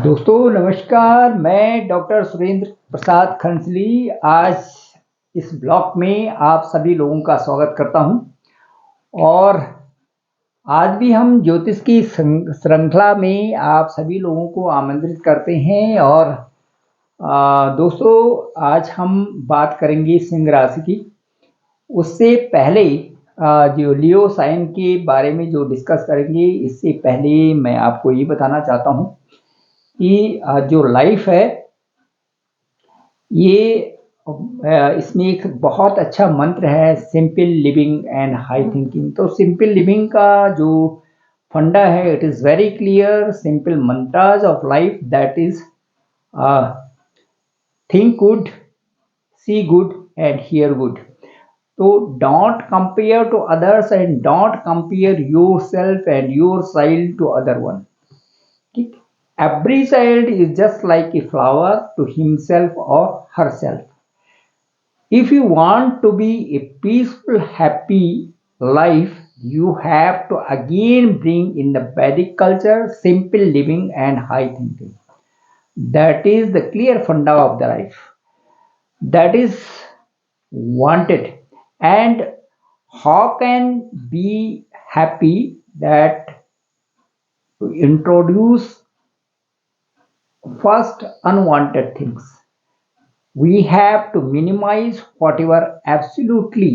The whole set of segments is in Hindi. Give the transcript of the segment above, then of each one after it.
दोस्तों नमस्कार। मैं डॉक्टर सुरेंद्र प्रसाद खंसली आज इस ब्लॉग में आप सभी लोगों का स्वागत करता हूं। और आज भी हम ज्योतिष की श्रृंखला में आप सभी लोगों को आमंत्रित करते हैं। और दोस्तों आज हम बात करेंगे सिंह राशि की। उससे पहले जो लियो साइन के बारे में जो डिस्कस करेंगे, इससे पहले मैं आपको ये बताना चाहता हूँ कि जो लाइफ है ये इसमें एक बहुत अच्छा मंत्र है, simple living and high thinking. तो सिंपल लिविंग का जो फंडा है, it is very clear. Simple mantras of life, that is think good, see good and hear good. तो don't compare to others and don't compare yourself and your child to other one. ठीक, every child is just like a flower to himself or herself. If you want to be a peaceful, happy life, you have to again bring in the Vedic culture, simple living and high thinking. That is the clear funda of the life. That is wanted. And how can be happy? That to introduce first unwanted things. We have to minimize whatever absolutely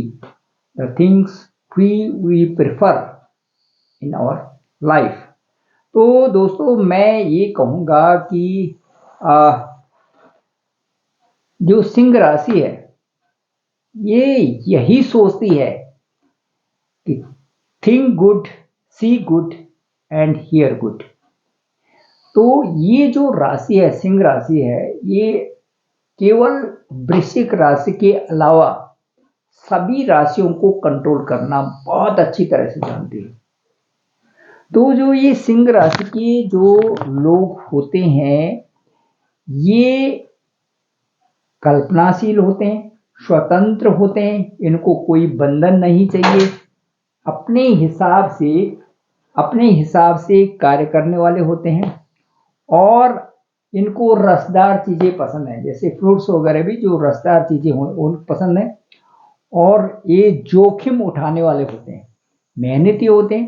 the things we prefer in our life. तो दोस्तों मैं ये कहूँगा कि जो सिंह राशि है ये यही सोचती है कि think good, see good and hear good. तो ये जो राशि है, सिंह राशि है, ये केवल वृश्चिक राशि के अलावा सभी राशियों को कंट्रोल करना बहुत अच्छी तरह से जानती है। तो जो ये सिंह राशि के जो लोग होते हैं, ये कल्पनाशील होते हैं, स्वतंत्र होते हैं, इनको कोई बंधन नहीं चाहिए, अपने हिसाब से कार्य करने वाले होते हैं। और इनको रसदार चीज़ें पसंद है, जैसे फ्रूट्स वगैरह भी जो रसदार चीज़ें हो पसंद है। और ये जोखिम उठाने वाले होते हैं, मेहनती होते हैं,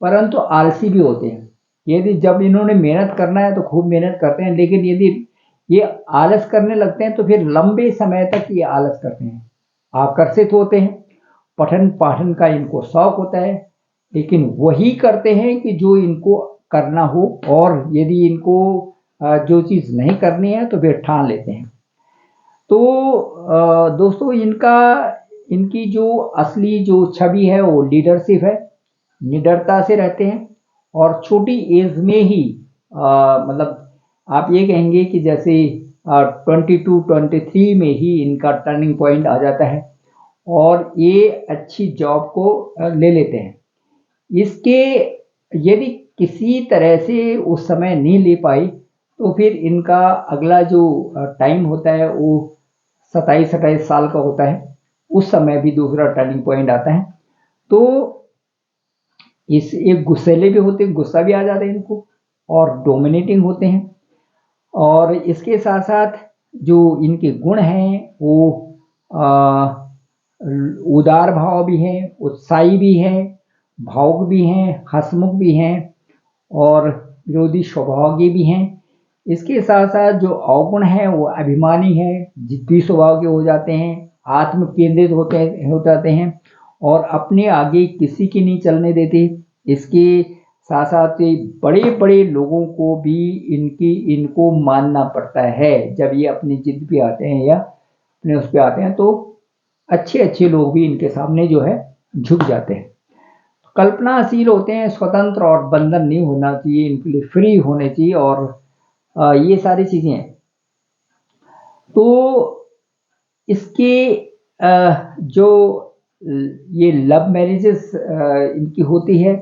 परंतु आलसी भी होते हैं। यदि जब इन्होंने मेहनत करना है तो खूब मेहनत करते हैं, लेकिन यदि ये आलस करने लगते हैं तो फिर लंबे समय तक ये आलस करते हैं। आकर्षित होते हैं, पठन पाठन का इनको शौक होता है, लेकिन वही करते हैं कि जो इनको करना हो। और यदि इनको जो चीज़ नहीं करनी है तो फिर ठान लेते हैं। तो दोस्तों इनकी जो असली जो छवि है वो लीडरशिप है, निडरता से रहते हैं। और छोटी एज में ही मतलब आप ये कहेंगे कि जैसे 22-23 में ही इनका टर्निंग पॉइंट आ जाता है और ये अच्छी जॉब को ले लेते हैं। इसके यदि किसी तरह से उस समय नहीं ले पाई तो फिर इनका अगला जो टाइम होता है वो 27-28 साल का होता है। उस समय भी दूसरा टर्निंग पॉइंट आता है। तो इस एक गुस्सैले भी होते हैं, गुस्सा भी आ जाता है इनको, और डोमिनेटिंग होते हैं। और इसके साथ साथ जो इनके गुण हैं वो उदार भाव भी हैं, उत्साही भी हैं, भावुक भी हैं, हंसमुख भी हैं और विरोधी स्वभाव के भी हैं। इसके साथ साथ जो अवगुण हैं वो अभिमानी हैं, जिद्दी स्वभाव के हो जाते हैं, आत्म केंद्रित हो जाते हैं और अपने आगे किसी की नहीं चलने देते। इसके साथ साथ बड़े बड़े लोगों को भी इनको मानना पड़ता है। जब ये अपनी जिद पे आते हैं या अपने उस पे आते हैं तो अच्छे लोग भी इनके सामने जो है झुक जाते हैं। कल्पनाशील होते हैं, स्वतंत्र और बंधन नहीं होना चाहिए, इनके लिए फ्री होने चाहिए और ये सारी चीज़ें हैं। तो इसके जो ये लव मैरिजेस इनकी होती है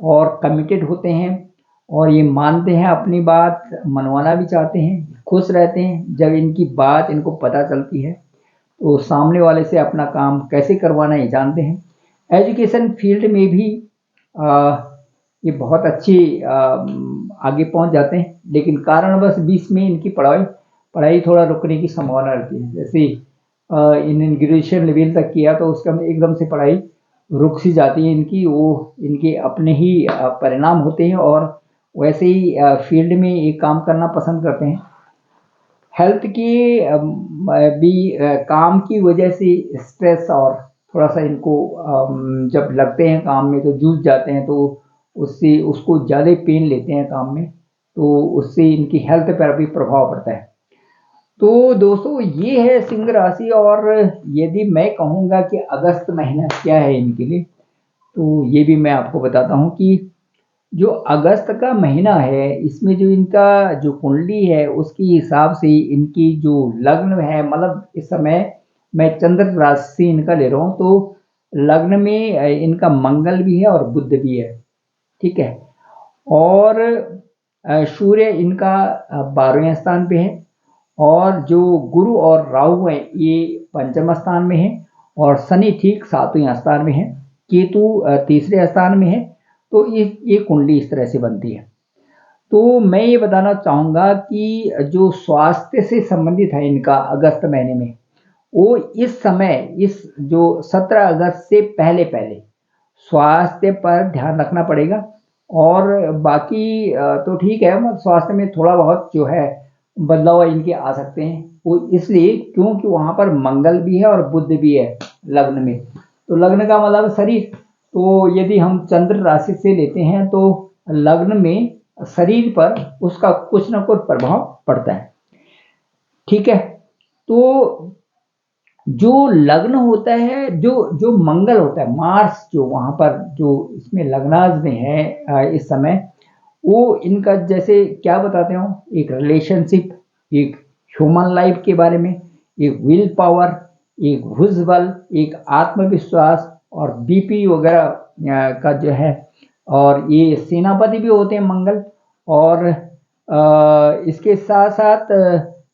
और कमिटेड होते हैं और ये मानते हैं, अपनी बात मनवाना भी चाहते हैं, खुश रहते हैं। जब इनकी बात इनको पता चलती है तो सामने वाले से अपना काम कैसे करवाना ये जानते हैं। एजुकेशन फील्ड में भी ये बहुत अच्छी आगे पहुंच जाते हैं, लेकिन कारणवश बीच में इनकी पढ़ाई थोड़ा रुकने की संभावना रहती है। जैसे इन ग्रेजुएशन लेवल तक किया तो उसका एकदम से पढ़ाई रुक सी जाती है इनकी, वो इनके अपने ही परिणाम होते हैं और वैसे ही फील्ड में ये काम करना पसंद करते हैं। हेल्थ की भी काम की वजह से स्ट्रेस और थोड़ा सा इनको जब लगते हैं काम में तो जूझ जाते हैं, तो उससे उसको ज़्यादा पेन लेते हैं काम में, तो उससे इनकी हेल्थ पर भी प्रभाव पड़ता है। तो दोस्तों ये है सिंह राशि। और यदि मैं कहूँगा कि अगस्त महीना क्या है इनके लिए, तो ये भी मैं आपको बताता हूँ कि जो अगस्त का महीना है इसमें जो इनका जो कुंडली है उसके हिसाब से इनकी जो लग्न है, मतलब इस समय मैं चंद्र राशि से इनका ले रहा हूँ, तो लग्न में इनका मंगल भी है और बुध भी है, ठीक है। और सूर्य इनका 12वें स्थान पे है, और जो गुरु और राहु है ये पंचम स्थान में है, और शनि ठीक 7वें स्थान में है, केतु तीसरे स्थान में है। तो ये कुंडली इस तरह से बनती है। तो मैं ये बताना चाहूँगा कि जो स्वास्थ्य से संबंधित है इनका अगस्त महीने में, वो इस समय इस जो 17 अगस्त से पहले पहले स्वास्थ्य पर ध्यान रखना पड़ेगा। और बाकी तो ठीक है, मतलब स्वास्थ्य में थोड़ा बहुत जो है बदलाव इनके आ सकते हैं, वो इसलिए क्योंकि वहाँ पर मंगल भी है और बुध भी है लग्न में। तो लग्न का मतलब शरीर, तो यदि हम चंद्र राशि से लेते हैं तो लग्न में शरीर पर उसका कुछ ना कुछ प्रभाव पड़ता है, ठीक है। तो जो लग्न होता है, जो जो मंगल होता है, मार्स जो वहाँ पर जो इसमें लग्नाज में है इस समय, वो इनका जैसे क्या बताते हो, एक रिलेशनशिप, एक ह्यूमन लाइफ के बारे में, एक विल पावर, एक भुजबल, एक आत्मविश्वास और बीपी वगैरह का जो है, और ये सेनापति भी होते हैं मंगल। और इसके साथ साथ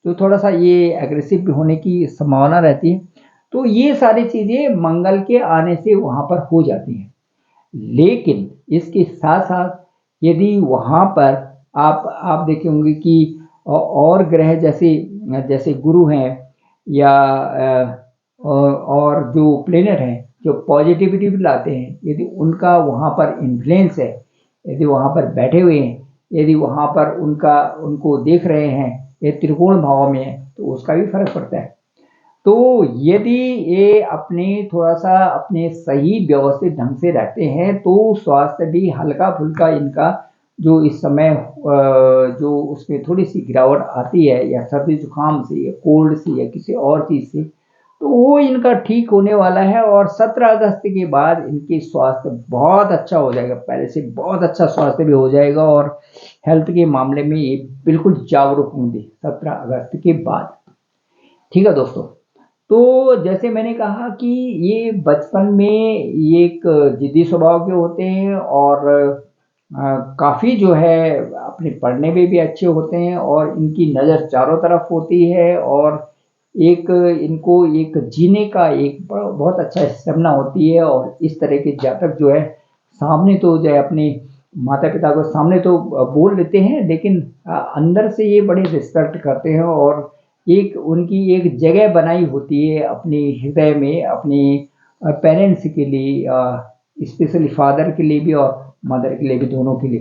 जो थोड़ा सा ये एग्रेसिव भी होने की संभावना रहती है। तो ये सारी चीज़ें मंगल के आने से वहाँ पर हो जाती हैं। लेकिन इसके साथ साथ यदि वहाँ पर आप देखे होंगे कि और ग्रह जैसे जैसे गुरु हैं या और जो प्लेनेट हैं जो पॉजिटिविटी भी लाते हैं, यदि उनका वहाँ पर इन्फ्लुएंस है, यदि वहाँ पर बैठे हुए हैं, यदि वहाँ पर उनको देख रहे हैं, ये त्रिकोण भाव में है, तो उसका भी फर्क पड़ता है। तो यदि ये अपने थोड़ा सा अपने सही व्यवस्थित ढंग से रहते हैं तो स्वास्थ्य भी हल्का फुल्का इनका जो इस समय जो उसमें थोड़ी सी गिरावट आती है, या सर्दी जुकाम से या कोल्ड से या किसी और चीज़ से, तो वो इनका ठीक होने वाला है। और 17 अगस्त के बाद इनकी स्वास्थ्य बहुत अच्छा हो जाएगा, पहले से बहुत अच्छा स्वास्थ्य भी हो जाएगा, और हेल्थ के मामले में ये बिल्कुल जागरूक होंगे 17 अगस्त के बाद, ठीक है दोस्तों। तो जैसे मैंने कहा कि ये बचपन में ये एक जिद्दी स्वभाव के होते हैं, और काफ़ी जो है अपने पढ़ने में भी अच्छे होते हैं, और इनकी नज़र चारों तरफ होती है, और एक इनको एक जीने का एक बहुत अच्छा स्टेमिना होती है। और इस तरह के जातक जो है सामने तो जो है अपने माता पिता को सामने तो बोल लेते हैं, लेकिन अंदर से ये बड़े रिस्पेक्ट करते हैं, और एक उनकी एक जगह बनाई होती है अपने हृदय में अपने पेरेंट्स के लिए, स्पेशली फादर के लिए भी और मदर के लिए भी, दोनों के लिए।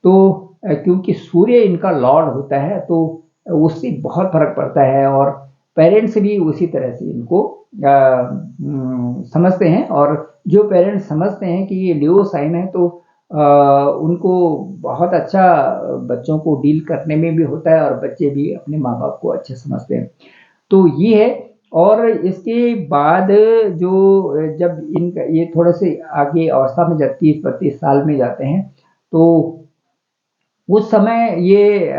तो क्योंकि सूर्य इनका लॉर्ड होता है तो उससे बहुत फर्क पड़ता है, और पेरेंट्स भी उसी तरह से इनको समझते हैं। और जो पेरेंट्स समझते हैं कि ये लियो साइन है, तो उनको बहुत अच्छा बच्चों को डील करने में भी होता है, और बच्चे भी अपने माँ बाप को अच्छे समझते हैं। तो ये है। और इसके बाद जो जब इनका ये थोड़े से आगे अवस्था में जब 30-32 साल में जाते हैं, तो उस समय ये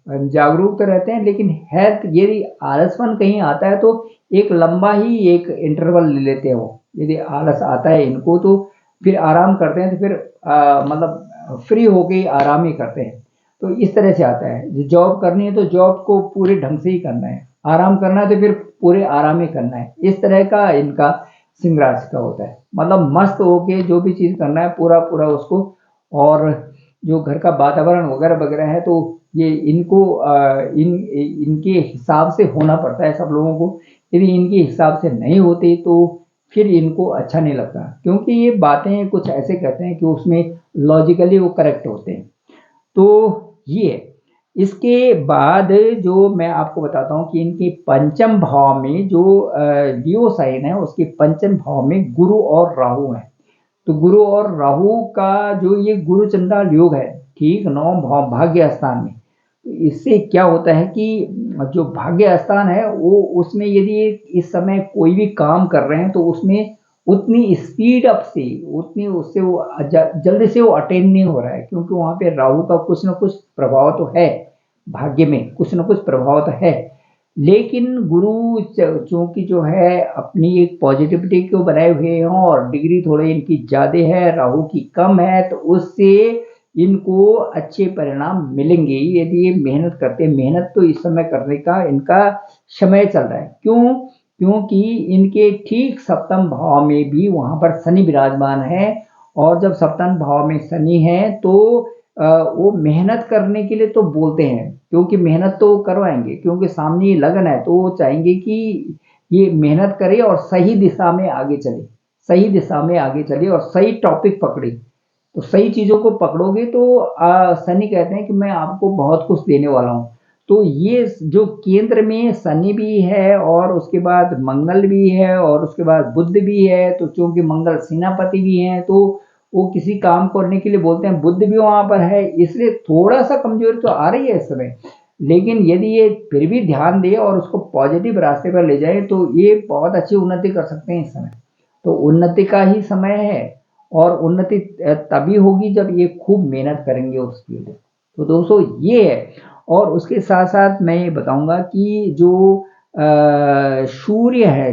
जागरूक तो रहते हैं, लेकिन हेल्थ यदि आलसपन कहीं आता है तो एक लंबा ही एक इंटरवल ले लेते हैं वो। यदि आलस आता है इनको तो फिर आराम करते हैं, तो फिर मतलब फ्री होके ही आराम ही करते हैं। तो इस तरह से आता है, जॉब करनी है तो जॉब को पूरे ढंग से ही करना है, आराम करना है तो फिर पूरे आराम ही करना है। इस तरह का इनका सिंह राशि का होता है, मतलब मस्त होके जो भी चीज़ करना है पूरा पूरा उसको। और जो घर का वातावरण वगैरह वगैरह है, तो ये इनको इनके हिसाब से होना पड़ता है सब लोगों को। यदि इनके हिसाब से नहीं होते तो फिर इनको अच्छा नहीं लगता, क्योंकि ये बातें कुछ ऐसे कहते हैं कि उसमें लॉजिकली वो करेक्ट होते हैं। तो ये है। इसके बाद जो मैं आपको बताता हूँ कि इनके पंचम भाव में जो लियो साइन है, उसके पंचम भाव में गुरु और राहु है। तो गुरु और राहु का जो ये गुरु चंडाल योग है, ठीक, नवम भाव भाग्य स्थान में। तो इससे क्या होता है कि जो भाग्य स्थान है वो, उसमें यदि इस समय कोई भी काम कर रहे हैं तो उसमें उतनी स्पीड अप से, उतनी उससे वो जल्दी से वो अटेंड नहीं हो रहा है, क्योंकि वहां पे राहु का कुछ ना कुछ प्रभाव तो है, भाग्य में कुछ ना कुछ प्रभाव तो है। लेकिन गुरु चूंकि जो है अपनी एक पॉजिटिविटी को बनाए हुए हैं और डिग्री थोड़ी इनकी ज्यादा है, राहु की कम है, तो उससे इनको अच्छे परिणाम मिलेंगे यदि ये मेहनत करते हैं। मेहनत तो इस समय करने का इनका समय चल रहा है। क्यों? क्योंकि इनके ठीक सप्तम भाव में भी वहां पर शनि विराजमान है, और जब सप्तम भाव में शनि है तो वो मेहनत करने के लिए तो बोलते हैं, क्योंकि मेहनत तो करवाएंगे, क्योंकि सामने ये लगन है, तो वो चाहेंगे कि ये मेहनत करे और सही दिशा में आगे चले, सही दिशा में आगे चले और सही टॉपिक पकड़े। तो सही चीजों को पकड़ोगे तो शनि कहते हैं कि मैं आपको बहुत कुछ देने वाला हूँ। तो ये जो केंद्र में शनि भी है और उसके बाद मंगल भी है और उसके बाद बुध भी है, तो चूंकि मंगल सेनापति भी है तो वो किसी काम करने के लिए बोलते हैं, बुध भी वहां पर है, इसलिए थोड़ा सा कमजोरी तो आ रही है इस समय। लेकिन यदि ये फिर भी ध्यान दे और उसको पॉजिटिव रास्ते पर ले जाए तो ये बहुत अच्छी उन्नति कर सकते हैं इस समय। तो उन्नति का ही समय है, और उन्नति तभी होगी जब ये खूब मेहनत करेंगे उसके लिए। तो दोस्तों ये है। और उसके साथ साथ मैं ये बताऊंगा कि जो सूर्य है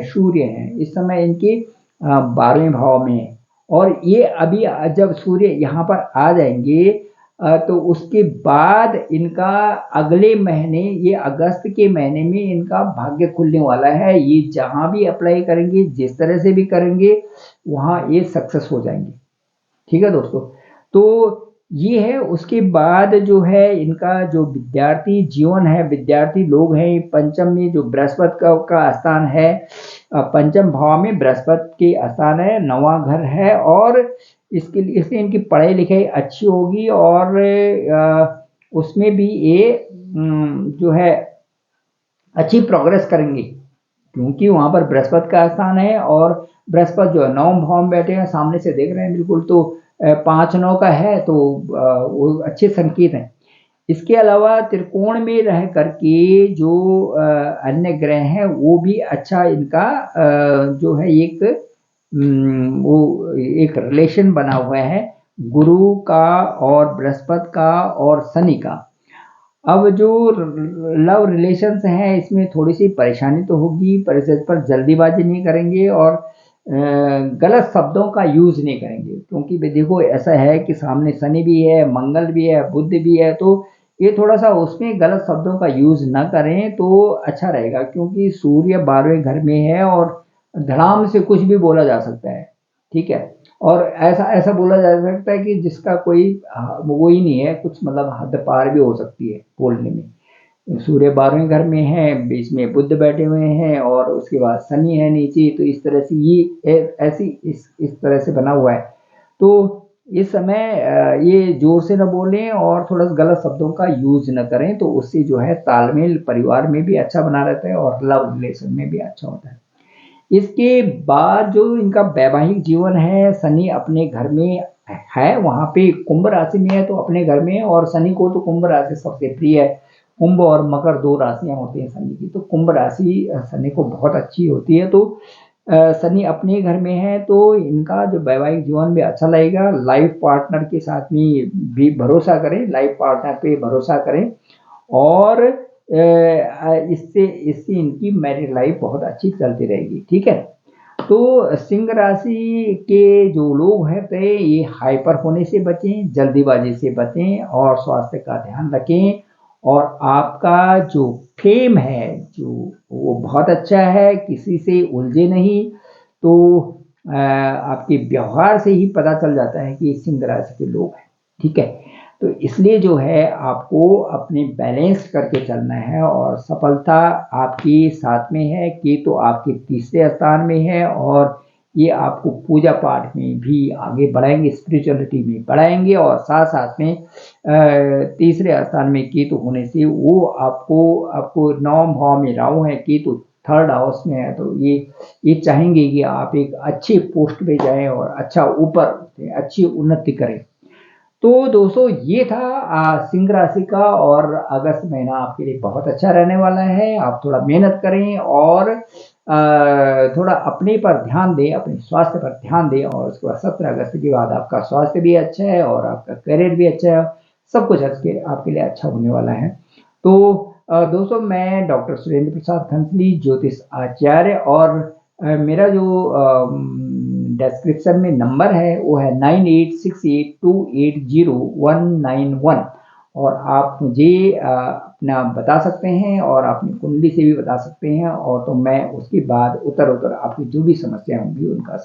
इस समय इनके 12वें भाव में है, और ये अभी जब सूर्य यहाँ पर आ जाएंगे तो उसके बाद इनका अगले महीने, ये अगस्त के महीने में इनका भाग्य खुलने वाला है। ये जहां भी अप्लाई करेंगे, जिस तरह से भी करेंगे, वहां ये सक्सेस हो जाएंगे। ठीक है दोस्तों, तो ये है। उसके बाद जो है इनका जो विद्यार्थी जीवन है, विद्यार्थी लोग हैं, पंचम में जो बृहस्पति का स्थान है, पंचम भाव में बृहस्पति के स्थान है, नवा घर है, और इसके लिए इससे इनकी पढ़ाई लिखाई अच्छी होगी, और उसमें भी ये जो है अच्छी प्रोग्रेस करेंगे, क्योंकि वहां पर बृहस्पति का स्थान है, और बृहस्पति जो है नवम भाव में बैठे हैं, सामने से देख रहे हैं बिल्कुल, तो 5-9 का है, तो वो अच्छे संकेत हैं। इसके अलावा त्रिकोण में रह करके जो अन्य ग्रह हैं वो भी अच्छा इनका जो है एक वो एक रिलेशन बना हुआ है, गुरु का और बृहस्पति का और शनि का। अब जो लव रिलेशंस हैं इसमें थोड़ी सी परेशानी तो होगी, पर इस पर जल्दीबाजी नहीं करेंगे और गलत शब्दों का यूज नहीं करेंगे, क्योंकि देखो ऐसा है कि सामने शनि भी है, मंगल भी है, बुध भी है, तो ये थोड़ा सा उसमें गलत शब्दों का यूज ना करें तो अच्छा रहेगा, क्योंकि सूर्य 12वें घर में है और धड़ाम से कुछ भी बोला जा सकता है। ठीक है, और ऐसा ऐसा बोला जा सकता है कि जिसका कोई वो ही नहीं है, कुछ मतलब हद पार भी हो सकती है बोलने में। सूर्य 12वें घर में है, बीच में बुध बैठे हुए हैं, और उसके बाद शनि है नीचे, तो इस तरह से ये ऐसी इस तरह से बना हुआ है। तो इस समय ये जोर से न बोलें और थोड़ा सा गलत शब्दों का यूज न करें, तो उससे जो है तालमेल परिवार में भी अच्छा बना रहता है और लव रिलेशन में भी अच्छा होता है। इसके बाद जो इनका वैवाहिक जीवन है, शनि अपने घर में है, वहां पे कुंभ राशि में है, तो अपने घर में है, और शनि को तो कुंभ राशि सबसे प्रिय है। कुंभ और मकर 2 राशियां होती हैं शनि की, तो कुंभ राशि शनि को बहुत अच्छी होती है। तो शनि अपने घर में है, तो इनका जो वैवाहिक जीवन भी अच्छा लगेगा। लाइफ पार्टनर के साथ में भी भरोसा करें, लाइफ पार्टनर पे भरोसा करें, और इससे इससे इनकी मैरिड लाइफ बहुत अच्छी चलती रहेगी। ठीक है, तो सिंह राशि के जो लोग हैं तो ये हाइपर होने से बचें, जल्दीबाजी से बचें, और स्वास्थ्य का ध्यान रखें। और आपका जो फेम है जो वो बहुत अच्छा है, किसी से उलझे नहीं। तो आपके व्यवहार से ही पता चल जाता है कि सिंह राशि के लोग हैं। ठीक है, तो इसलिए जो है आपको अपने बैलेंस करके चलना है, और सफलता आपके साथ में है। केतु आपके तीसरे स्थान में है और ये आपको पूजा पाठ में भी आगे बढ़ाएंगे, स्पिरिचुअलिटी में बढ़ाएंगे, और साथ साथ में तीसरे स्थान में केतु होने से वो आपको नवम भाव में राहु है, केतु थर्ड हाउस में है, तो ये चाहेंगे कि आप एक अच्छे पोस्ट पे जाएं और अच्छा ऊपर अच्छी उन्नति करें। तो दोस्तों ये था सिंह राशि का, और अगस्त महीना आपके लिए बहुत अच्छा रहने वाला है। आप थोड़ा मेहनत करें और थोड़ा अपने पर ध्यान दें, अपने स्वास्थ्य पर ध्यान दें, और उसके बाद 17 अगस्त के बाद आपका स्वास्थ्य भी अच्छा है और आपका करियर भी अच्छा है, सब कुछ आपके लिए अच्छा होने वाला है। तो दोस्तों मैं डॉक्टर सुरेंद्र प्रसाद खंसली, ज्योतिष आचार्य, और मेरा जो डिस्क्रिप्शन में नंबर है वो है 9868280191, और आप मुझे अपना बता सकते हैं और अपनी कुंडली से भी बता सकते हैं, और तो मैं उसके बाद उत्तर आपकी जो भी समस्या होंगी उनका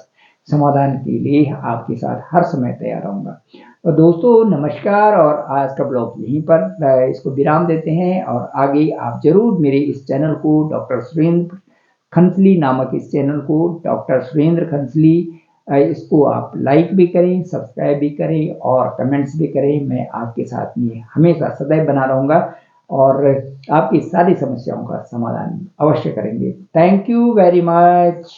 समाधान के लिए आपके साथ हर समय तैयार रहूँगा। तो दोस्तों नमस्कार, और आज का ब्लॉग यहीं पर इसको विराम देते हैं, और आगे आप जरूर मेरे इस चैनल को डॉक्टर सुरेंद्र खंसली नामक इस चैनल को डॉक्टर सुरेंद्र खंसली, इसको आप लाइक भी करें, सब्सक्राइब भी करें और कमेंट्स भी करें। मैं आपके साथ में हमेशा सदैव बना रहूँगा और आपकी सारी समस्याओं का समाधान अवश्य करेंगे। Thank you very much.